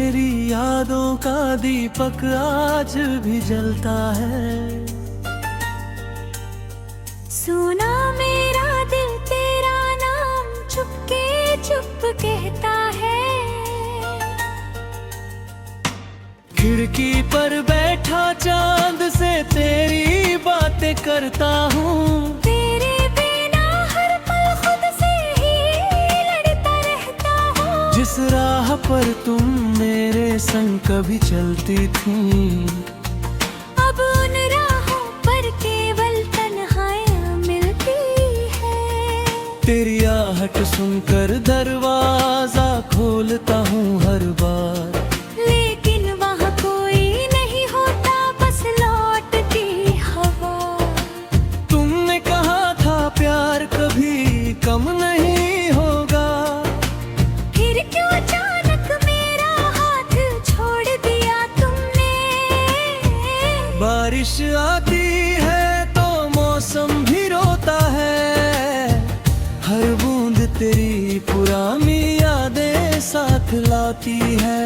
तेरी यादों का दीपक आज भी जलता है। सुना मेरा दिल तेरा नाम चुपके चुप कहता है। खिड़की पर बैठा चांद से तेरी बातें करता हूँ। तेरे बिना हर पल खुद से ही लड़ता रहता हूँ। जिस राह पर तुम मेरे संग कभी चलती थी, अब उन राहों पर केवल तन्हाइयाँ मिलती है। तेरी आहट सुनकर दरवाजा खोलता हूँ हर बार, लेकिन वहाँ कोई नहीं होता, बस लौटती हवा। तुमने कहा था प्यार कभी कम नहीं होगा, फिर क्यों अचानक मेरा हाथ छोड़ दिया तुमने। बारिश आती है तो मौसम भी रोता है, हर बूंद तेरी पुरानी यादें साथ लाती है।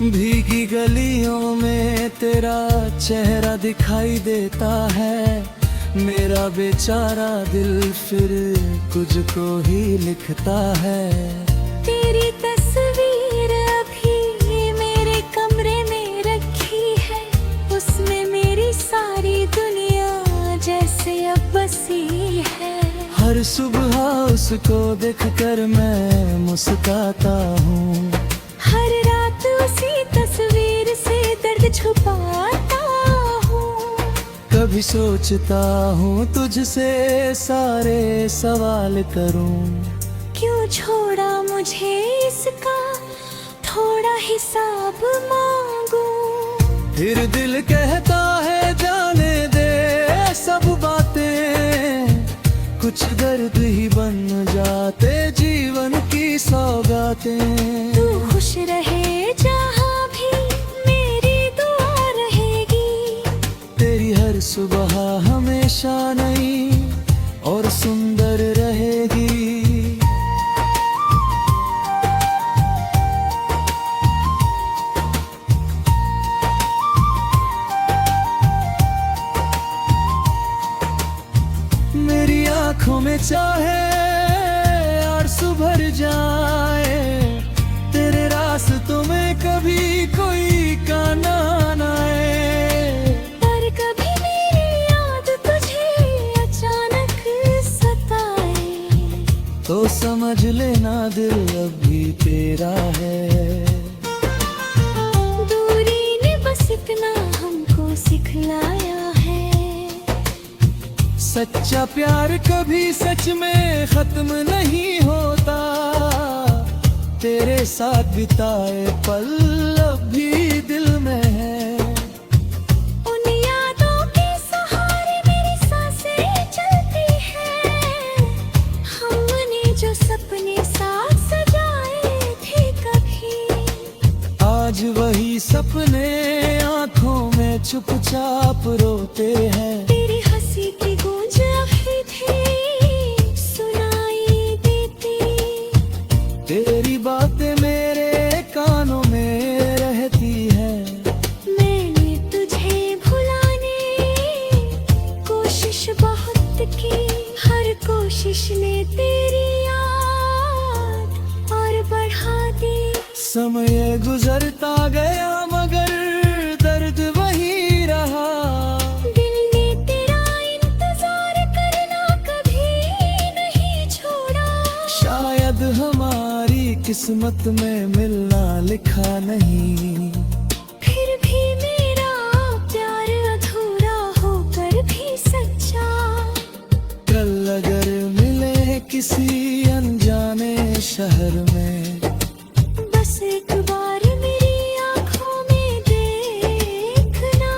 भीगी गलियों में तेरा चेहरा दिखाई देता है, मेरा बेचारा दिल फिर कुछ को ही लिखता है। तेरी तस्वीर अभी मेरे कमरे में रखी है, उसमें मेरी सारी दुनिया जैसे अब बसी है। हर सुबह उसको देखकर मैं मुस्कुराता हूँ, हर रात उसी तस्वीर से दर्द छुपाता हूँ। कभी सोचता हूँ तुझसे सारे सवाल करूँ, क्यों छोड़ा मुझे इसका थोड़ा हिसाब मांगू। फिर दिल कहता है जाने दे सब बातें, कुछ दर्द ही बन जाते जीवन की सौगातें। तू खुश रहे जहाँ भी मेरी दुआ रहेगी, तेरी हर सुबह हमेशा नई और सुंदर रहेगी। मेरी आँखों में चाहे आंसू भर जाए, तेरे रास्तों में कभी कोई काना न आए। पर कभी मेरी याद तुझे अचानक सताए, तो समझ लेना दिल अभी तेरा है। दूरी ने बस इतना हमको सिखलाया है। सच्चा प्यार कभी सच में खत्म नहीं होता, तेरे साथ बिताए पल अब भी दिल में है। उन यादों के सहारे मेरी सांसें चलती हैं, हमने जो सपने साथ सजाए थे कभी, आज वही सपने आंखों में चुपचाप रोते हैं। तेरी हंसी की गूंज अभी भी सुनाई देती, तेरी बातें मेरे कानों में रहती है। मैंने तुझे भुलाने कोशिश बहुत की, हर कोशिश ने तेरी याद और बढ़ा दी। समय गुजरता गया मगर दर्द वही रहा, दिल ने तेरा इंतजार करना कभी नहीं छोड़ा। शायद हमारी किस्मत में मिलना लिखा नहीं, फिर भी मेरा प्यार अधूरा होकर भी सच्चा। कल अगर मिले किसी अनजाने शहर में, बस एक बार मेरी आँखों में देखना,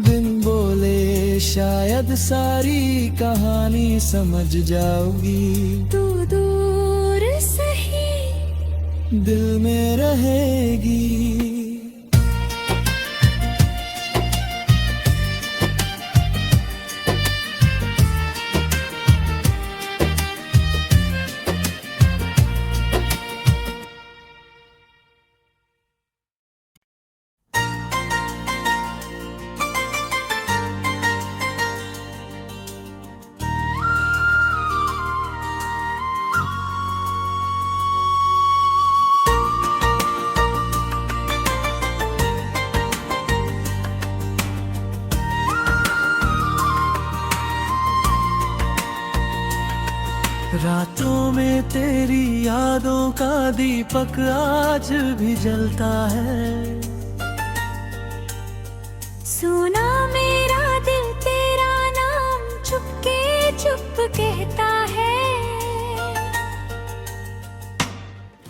बिन बोले शायद शायद सारी कहानी समझ जाओगी। तू दूर सही दिल में रहेगी। रातों में तेरी यादों का दीपक आज भी जलता है। सुना मेरा दिल तेरा नाम चुपके चुप कहता है।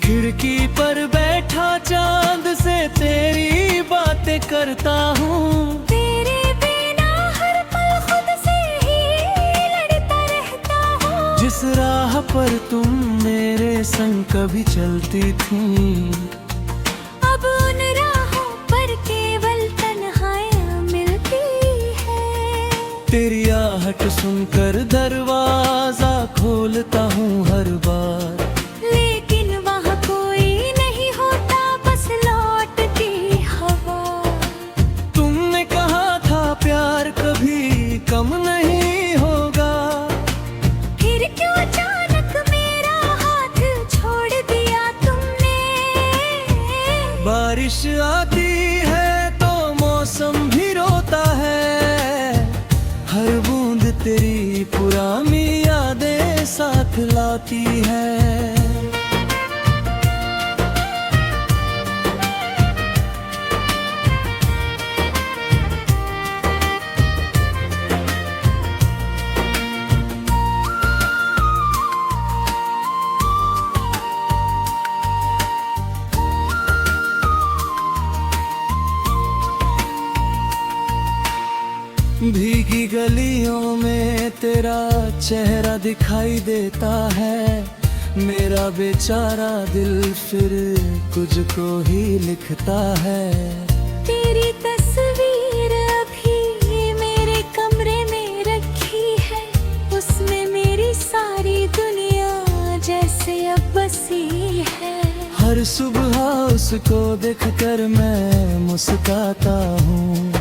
खिड़की पर बैठा चांद से तेरी बातें करता हूँ। तेरे बिना हर पल खुद से ही लड़ता रहता हूँ। जिस राह पर तुम मेरे संग कभी चलती थी, अब उन राहों पर केवल तन्हाइयाँ मिलती है। तेरी आहट सुनकर दरवाजा खोलता हूँ हर बार, लेकिन वहाँ कोई नहीं होता, बस लौटती हवा। तुमने कहा था प्यार कभी कम नहीं होगा, फिर क्यों अचानक मेरा हाथ छोड़ दिया तुमने। बारिश आती है तो मौसम भी रोता है। हर बूंद तेरी पुरानी यादें साथ लाती है। भीगी गलियों में तेरा चेहरा दिखाई देता है। मेरा बेचारा दिल फिर कुछ को ही लिखता है। तेरी तस्वीर अभी मेरे कमरे में रखी है, उसमें मेरी सारी दुनिया जैसे अब बसी है। हर सुबह उसको देखकर मैं मुस्कुराता हूँ।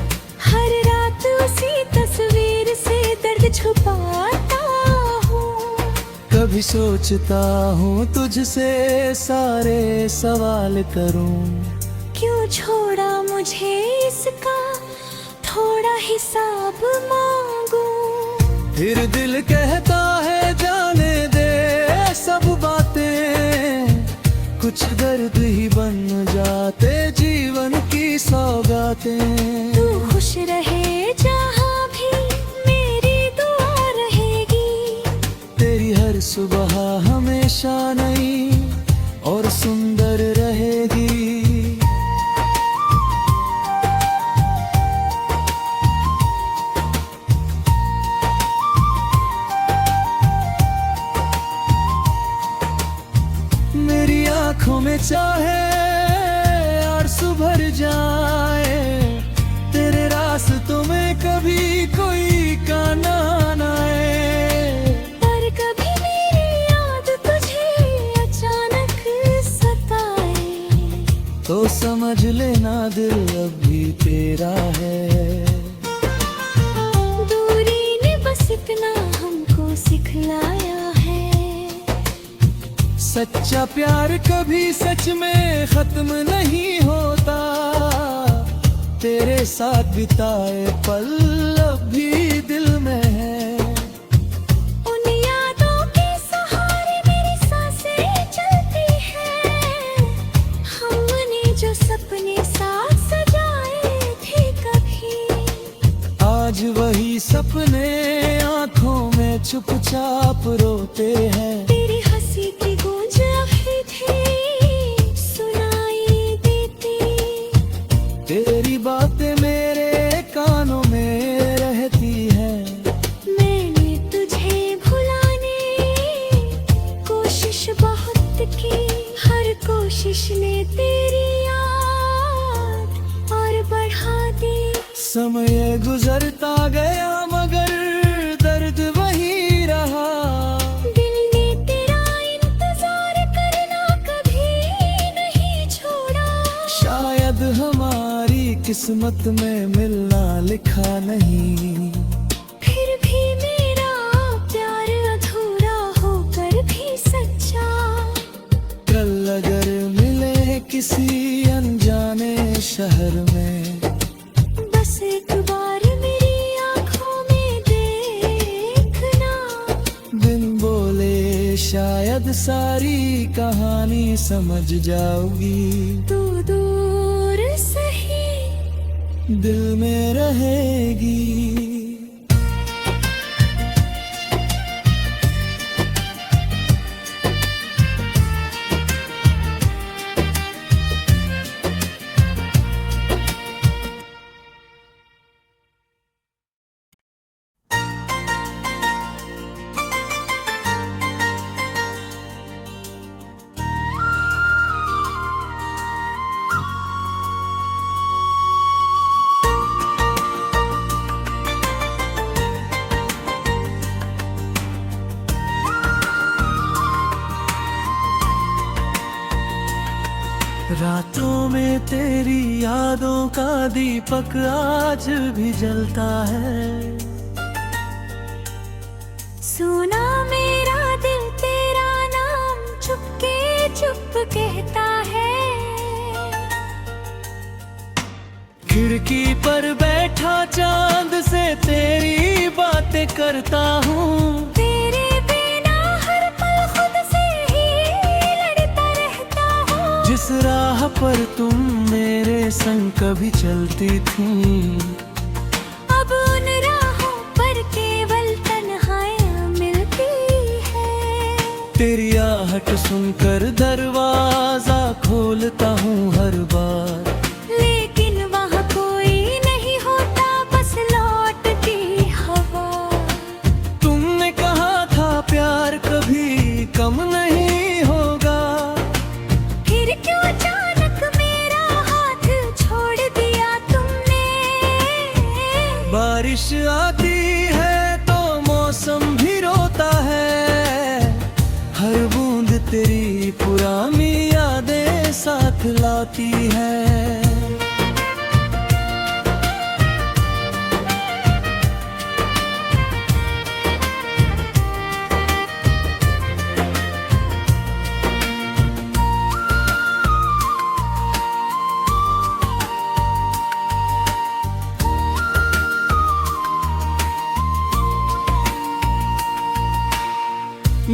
हर रात उसी तस्वीर से दर्द छुपाता हूँ। कभी सोचता हूँ तुझसे सारे सवाल करूँ। क्यों छोड़ा मुझे इसका थोड़ा हिसाब मांगू। फिर दिल कहता है जाने दे सब बातें, कुछ दर्द ही बन जाते जीवन की सौगातें। तू खुश रहे जहाँ भी मेरी दुआ रहेगी। तेरी हर सुबह हमेशा नई और सुंदर रहेगी। मेरी आँखों में चाहे आंसू भर जाए, तेरे रास्तों में कभी कोई काना न आए। पर कभी मेरी याद तुझे अचानक सताए, तो समझ लेना दिल अभी तेरा है। दूरी ने बस इतना हमको सिखलाया है। सच्चा प्यार कभी सच में खत्म नहीं होता। तेरे साथ बिताए पल अब भी दिल में है। उन यादों के सहारे मेरी सांसें चलती हैं। हमने जो सपने साथ सजाए थे कभी, आज वही सपने आंखों में चुपचाप रोते हैं। तेरी हंसी की गूंज अभी थी सुनाई देती। तेरी बातें मेरे कानों में रहती हैं। तेरी याद और बढ़ा दी। समय गुजरता गया मगर दर्द वही रहा। दिल ने तेरा इंतजार करना कभी नहीं छोड़ा। शायद हमारी किस्मत में मिलना लिखा नहीं। फिर भी मेरा प्यार अधूरा होकर भी सच्चा। कल अगर मिले किसी अनजाने शहर में, बस एक बार मेरी आँखों में देखना। बिन बोले शायद सारी कहानी समझ जाओगी। तू दूर सही दिल में रहेगी। रातों में तेरी यादों का दीपक आज भी जलता है। सुना मेरा दिल तेरा नाम चुपके चुप कहता है। खिड़की पर बैठा चांद से तेरी बातें करता हूँ। तेरे बिना हर पल खुद से ही लड़ता रहता हूँ। जिस राह पर तुम मेरे संग कभी चलती थी, अब उन राहों पर केवल तन्हाइयाँ मिलती है। तेरी आहट सुनकर दरवाजा खोलता हूँ हर बार। लेकिन वहाँ कोई नहीं होता, बस लौटती हवा। तुमने कहा था प्यार कभी कम नहीं होगा। फिर क्यों अचानक मेरा हाथ छोड़ दिया तुमने। बारिश आती है तो मौसम भी रोता है। हर बूंद तेरी पुरानी यादें साथ लाती है।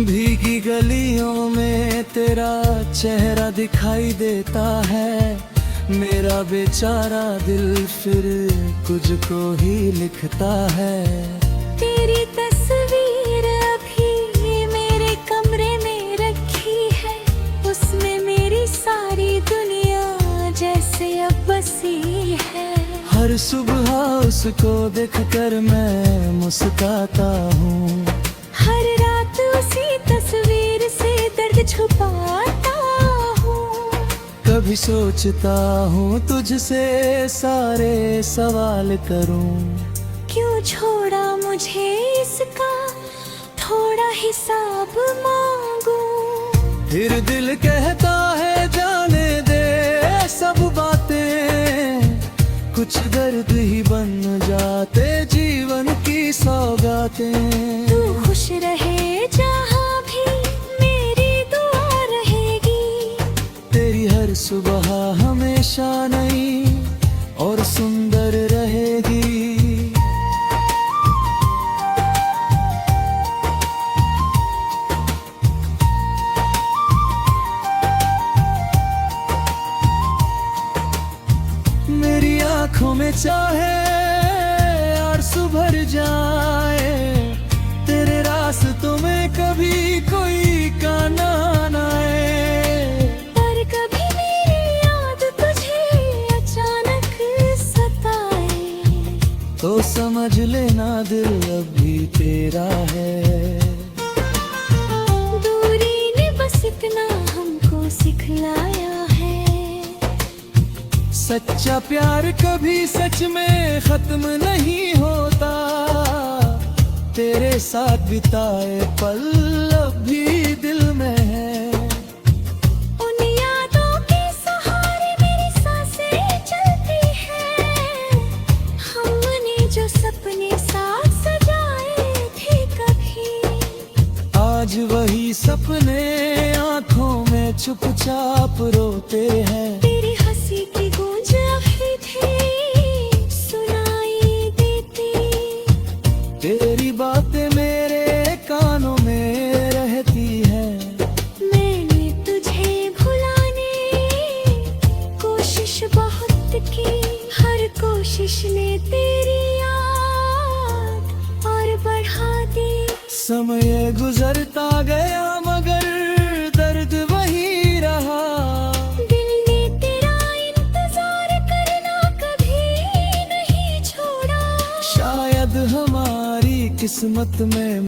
भीगी गलियों में तेरा चेहरा दिखाई देता है। मेरा बेचारा दिल फिर कुछ को ही लिखता है। तेरी तस्वीर अभी मेरे कमरे में रखी है। उसमें मेरी सारी दुनिया जैसे अब बसी है। हर सुबह उसको देखकर मैं मुस्कुराता हूँ। हर रात उसी तस्वीर से दर्द छुपाता हूँ। कभी सोचता हूँ तुझसे सारे सवाल करूँ। क्यों छोड़ा मुझे इसका थोड़ा हिसाब मांगू। फिर दिल कहता है जाने दे सब बातें। कुछ दर्द ही बन जाते जीवन की सौगातें। तू खुश रहे जहाँ भी मेरी दुआ रहेगी। तेरी हर सुबह हमेशा नई और सुंदर रहेगी। मेरी आंखों में चाहे आंसू भर जाए। तेरे रास्तों में कभी कोई काना न आए। पर कभी मेरी याद तुझे अचानक सताए। तो समझ लेना दिल अभी तेरा है। दूरी ने बस इतना हमको सिखलाया है। सच्चा प्यार कभी सच में खत्म नहीं होता, तेरे साथ बिताए पल अब भी दिल में है। उन यादों के सहारे मेरी सांसें चलती हैं, हमने जो सपने साथ सजाए थे कभी, आज वही सपने आंखों में चुपचाप रोते हैं। तेरी हंसी की गूंज अभी भी सुनाई देती, तेरी बातें मेरे कानों में रहती है। मैंने तुझे भुलाने कोशिश बहुत की, हर कोशिश ने तेरी याद और बढ़ा दी। समय गुजरता गया मगर दर्द वही रहा, दिल ने तेरा इंतजार करना कभी नहीं छोड़ा। शायद हमारी किस्मत में